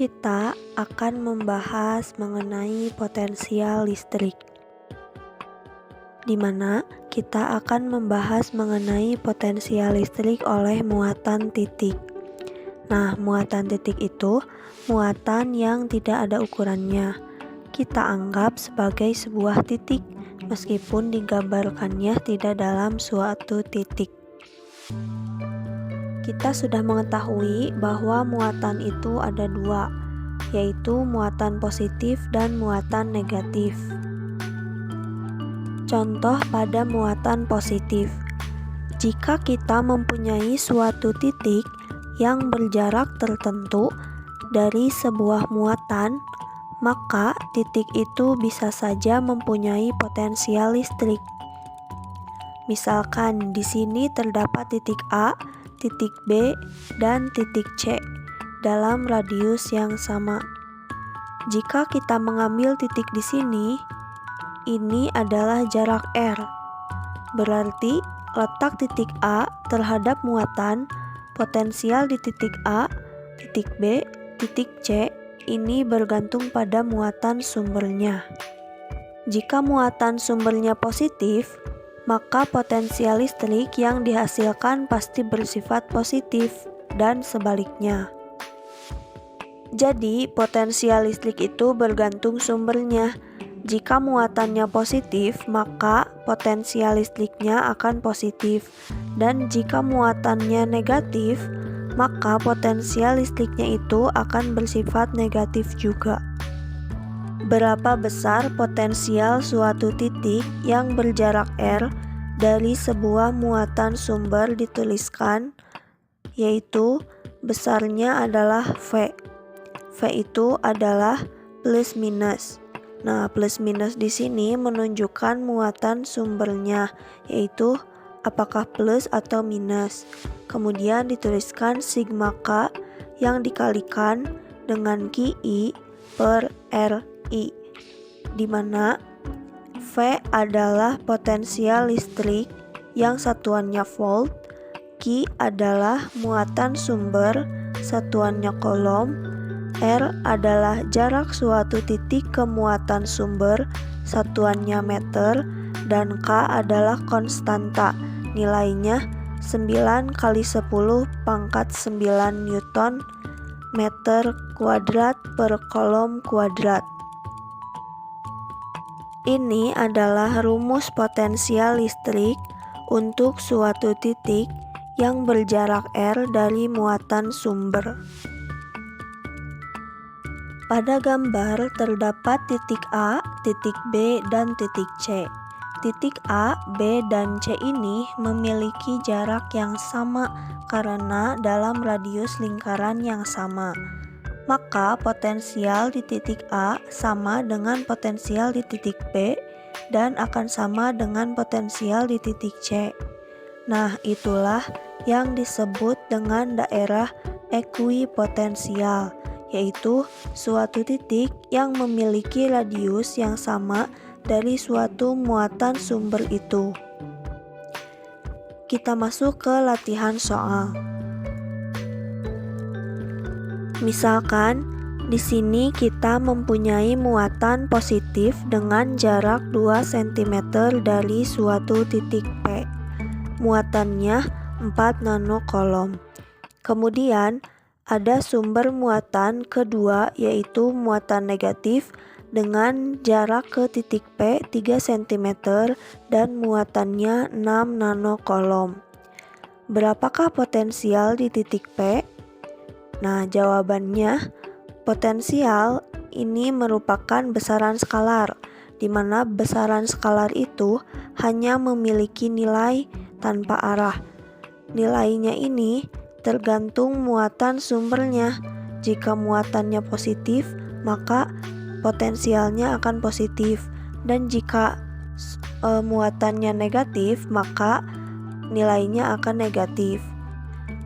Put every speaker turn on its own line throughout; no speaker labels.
Kita akan membahas mengenai potensial listrik, di mana kita akan membahas mengenai potensial listrik oleh muatan titik. Nah, muatan titik itu muatan yang tidak ada ukurannya. Kita anggap sebagai sebuah titik, meskipun digambarkannya tidak dalam suatu titik. Kita sudah mengetahui bahwa muatan itu ada dua, yaitu muatan positif dan muatan negatif. Contoh pada muatan positif, jika kita mempunyai suatu titik yang berjarak tertentu dari sebuah muatan, maka titik itu bisa saja mempunyai potensial listrik. Misalkan di sini terdapat titik A, titik B, dan titik C dalam radius yang sama. Jika kita mengambil titik di sini, ini adalah jarak R. Berarti letak titik A terhadap muatan, potensial di titik A, titik B, titik C ini bergantung pada muatan sumbernya. Jika muatan sumbernya positif, maka potensial listrik yang dihasilkan pasti bersifat positif dan sebaliknya. Jadi, potensial listrik itu bergantung sumbernya. Jika muatannya positif, maka potensial listriknya akan positif. Dan jika muatannya negatif, maka potensial listriknya itu akan bersifat negatif juga. Berapa besar potensial suatu titik yang berjarak R dari sebuah muatan sumber dituliskan, yaitu besarnya adalah V. V itu adalah plus minus. Nah, plus minus di sini menunjukkan muatan sumbernya, yaitu apakah plus atau minus. Kemudian dituliskan sigma K yang dikalikan dengan QI per RI, di mana V adalah potensial listrik yang satuannya volt, Q adalah muatan sumber, satuannya coulomb, R adalah jarak suatu titik ke muatan sumber, satuannya meter, dan K adalah konstanta, nilainya 9 kali 10 pangkat 9 Newton meter kuadrat per coulomb kuadrat. Ini adalah rumus potensial listrik untuk suatu titik yang berjarak R dari muatan sumber. Pada gambar terdapat titik A, titik B, dan titik C. Titik A, B, dan C ini memiliki jarak yang sama karena dalam radius lingkaran yang sama. Maka potensial di titik A sama dengan potensial di titik B dan akan sama dengan potensial di titik C. Nah, itulah yang disebut dengan daerah ekuipotensial, yaitu suatu titik yang memiliki radius yang sama dari suatu muatan sumber itu. Kita masuk ke latihan soal. Misalkan di sini kita mempunyai muatan positif dengan jarak 2 cm dari suatu titik P. Muatannya 4 nanocoulomb. Kemudian ada sumber muatan kedua, yaitu muatan negatif dengan jarak ke titik P 3 cm dan muatannya 6 nanocoulomb. Berapakah potensial di titik P? Nah, jawabannya potensial ini merupakan besaran skalar, di mana besaran skalar itu hanya memiliki nilai tanpa arah. Nilainya ini tergantung muatan sumbernya. Jika muatannya positif, maka potensialnya akan positif, dan jika muatannya negatif, maka nilainya akan negatif.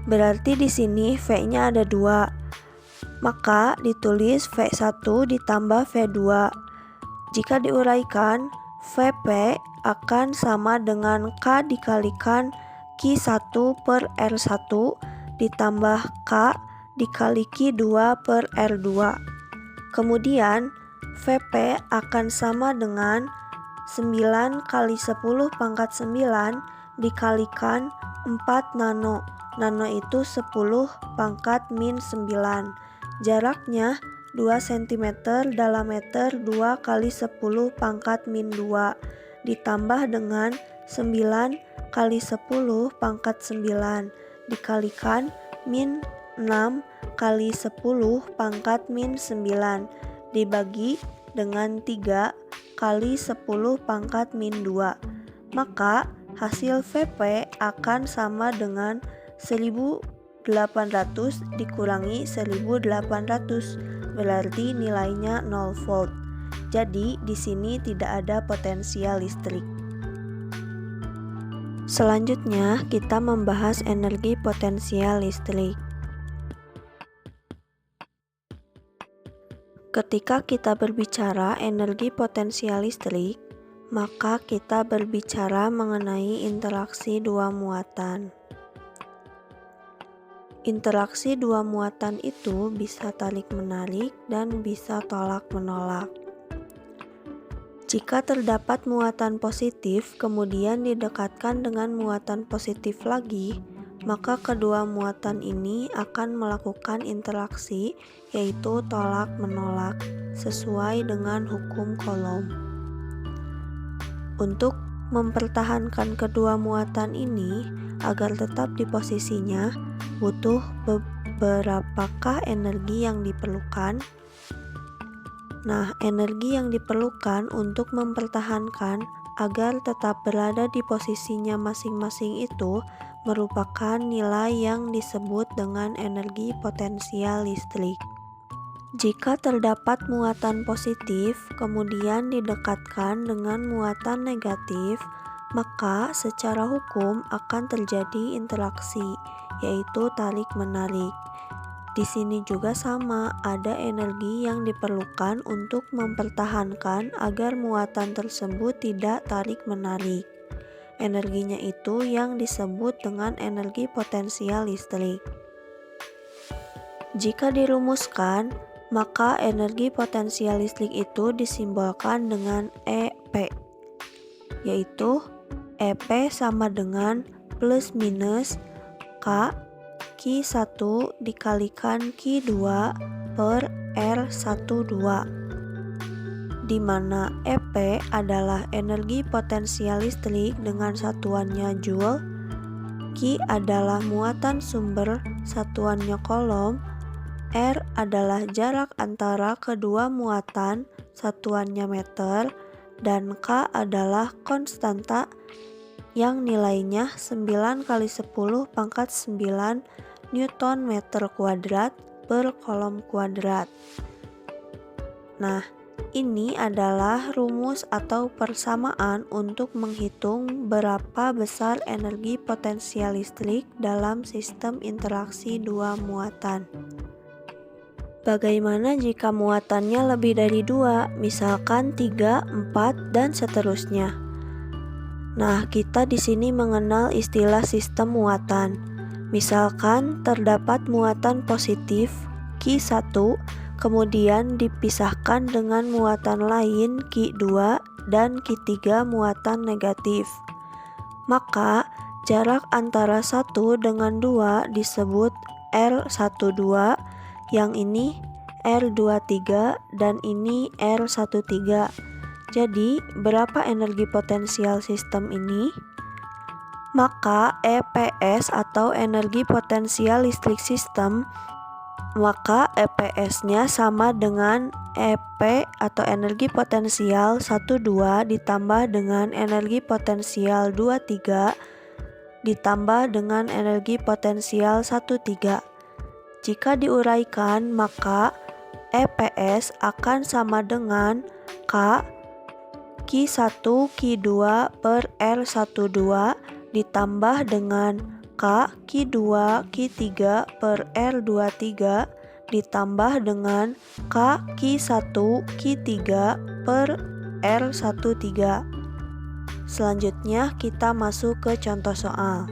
Berarti di sini V-nya ada 2, maka ditulis V1 ditambah V2. Jika diuraikan, Vp akan sama dengan K dikalikan Q1 per R1 ditambah K dikali Q2 per R2. Kemudian Vp akan sama dengan 9 kali 10 pangkat 9 dikalikan 4 nano. Nano itu 10 pangkat min 9. Jaraknya 2 cm dalam meter 2 kali 10 pangkat min 2 ditambah dengan 9 kali 10 pangkat 9 dikalikan min 6 kali 10 pangkat min 9 dibagi dengan 3 kali 10 pangkat min 2. Maka hasil Vp akan sama dengan 1800 dikurangi 1800, berarti nilainya 0 volt. Jadi di sini tidak ada potensial listrik. Selanjutnya kita membahas energi potensial listrik. Ketika kita berbicara energi potensial listrik, maka kita berbicara mengenai interaksi dua muatan. Interaksi dua muatan itu bisa tarik-menarik dan bisa tolak-menolak. Jika terdapat muatan positif kemudian didekatkan dengan muatan positif lagi, maka kedua muatan ini akan melakukan interaksi, yaitu tolak-menolak, sesuai dengan hukum Coulomb. Untuk mempertahankan kedua muatan ini agar tetap di posisinya, butuh beberapakah energi yang diperlukan? Nah, energi yang diperlukan untuk mempertahankan agar tetap berada di posisinya masing-masing itu merupakan nilai yang disebut dengan energi potensial listrik. Jika terdapat muatan positif kemudian didekatkan dengan muatan negatif, maka secara hukum akan terjadi interaksi, yaitu tarik-menarik. Di sini juga sama, ada energi yang diperlukan untuk mempertahankan agar muatan tersebut tidak tarik-menarik. Energinya itu yang disebut dengan energi potensial listrik. Jika dirumuskan, maka energi potensial listrik itu disimbolkan dengan EP, yaitu EP sama dengan plus minus K Q1 dikalikan Q2 per R12, di mana EP adalah energi potensial listrik dengan satuannya Joule, Q adalah muatan sumber satuannya Coulomb, R adalah jarak antara kedua muatan satuannya meter, dan K adalah konstanta yang nilainya 9 kali 10 pangkat 9 Newton meter kuadrat per Coulomb kuadrat. Nah, ini adalah rumus atau persamaan untuk menghitung berapa besar energi potensial listrik dalam sistem interaksi dua muatan. Bagaimana jika muatannya lebih dari 2, misalkan 3, 4, dan seterusnya? Nah, kita di sini mengenal istilah sistem muatan. Misalkan terdapat muatan positif Q1, kemudian dipisahkan dengan muatan lain Q2 dan Q3 muatan negatif. Maka jarak antara 1 dengan 2 disebut R12, yang ini R23 dan ini R13. Jadi, berapa energi potensial sistem ini? Maka EPS atau energi potensial listrik sistem, maka EPS-nya sama dengan EP atau energi potensial 12 ditambah dengan energi potensial 23 ditambah dengan energi potensial 13. Jika diuraikan, maka EPS akan sama dengan K Q1 Q2 per R12 ditambah dengan K Q2 Q3 per R23 ditambah dengan K Q1 Q3 per R13. Selanjutnya kita masuk ke contoh soal.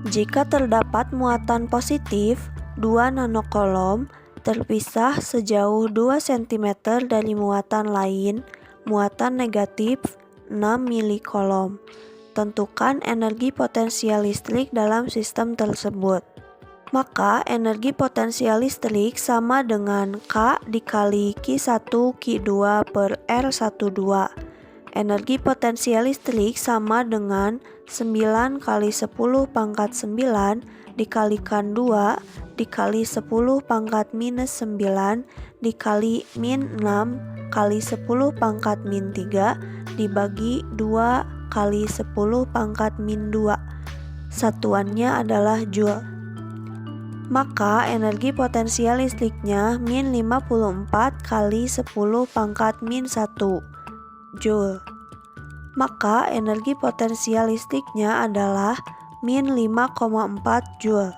Jika terdapat muatan positif, 2 nanokolom terpisah sejauh 2 cm dari muatan lain, muatan negatif 6 milikolom. Tentukan energi potensial listrik dalam sistem tersebut. Maka energi potensial listrik sama dengan K dikali Q1 Q2 per R12. Energi potensial listrik sama dengan 9 kali 10 pangkat 9 dikalikan 2 dikali 10 pangkat minus 9 dikali min 6 kali 10 pangkat min 3 dibagi 2 kali 10 pangkat min 2. Satuannya adalah joule. Maka energi potensial listriknya min 54 kali 10 pangkat min 1 joule. Maka energi potensial listriknya adalah min 5,4 joule.